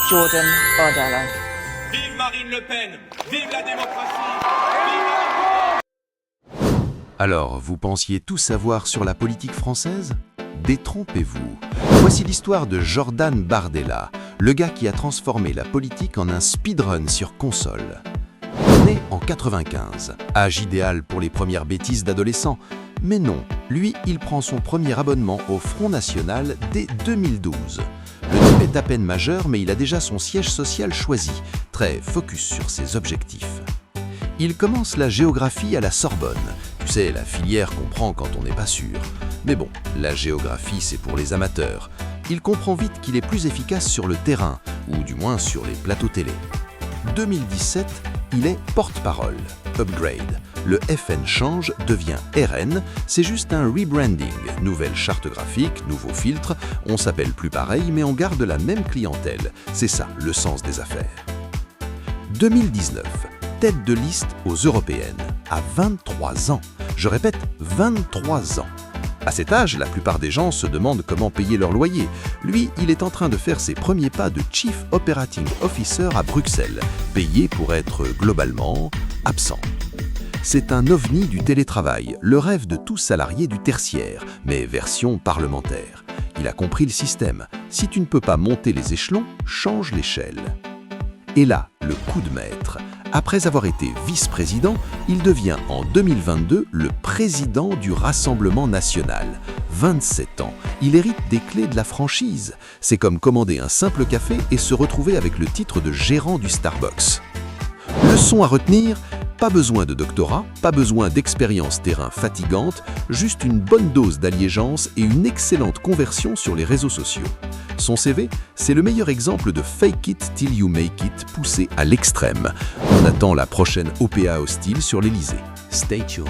Jordan Bardella. Vive Marine Le Pen! Vive la démocratie! Vive la... Alors, vous pensiez tout savoir sur la politique française? Détrompez-vous. Voici l'histoire de Jordan Bardella, le gars qui a transformé la politique en un speedrun sur console. Né en 95, âge idéal pour les premières bêtises d'adolescent. Mais non, lui, il prend son premier abonnement au Front National dès 2012. Le type est à peine majeur, mais il a déjà son siège social choisi, très focus sur ses objectifs. Il commence la géographie à la Sorbonne. Tu sais, la filière qu'on prend quand on n'est pas sûr. Mais bon, la géographie, c'est pour les amateurs. Il comprend vite qu'il est plus efficace sur le terrain, ou du moins sur les plateaux télé. 2017, il est porte-parole. Upgrade. Le FN change, devient RN, c'est juste un rebranding. Nouvelle charte graphique, nouveau filtre, on s'appelle plus pareil, mais on garde la même clientèle. C'est ça, le sens des affaires. 2019. Tête de liste aux européennes, à 23 ans. Je répète, 23 ans. À cet âge, la plupart des gens se demandent comment payer leur loyer. Lui, il est en train de faire ses premiers pas de Chief Operating Officer à Bruxelles, payé pour être globalement absent. C'est un ovni du télétravail, le rêve de tout salarié du tertiaire, mais version parlementaire. Il a compris le système. Si tu ne peux pas monter les échelons, change l'échelle. Et là, le coup de maître. Après avoir été vice-président, il devient en 2022 le président du Rassemblement national. 27 ans, il hérite des clés de la franchise. C'est comme commander un simple café et se retrouver avec le titre de gérant du Starbucks. Leçon à retenir, pas besoin de doctorat, pas besoin d'expérience terrain fatigante, juste une bonne dose d'allégeance et une excellente conversion sur les réseaux sociaux. Son CV, c'est le meilleur exemple de fake it till you make it poussé à l'extrême. On attend la prochaine OPA hostile sur l'Elysée. Stay tuned.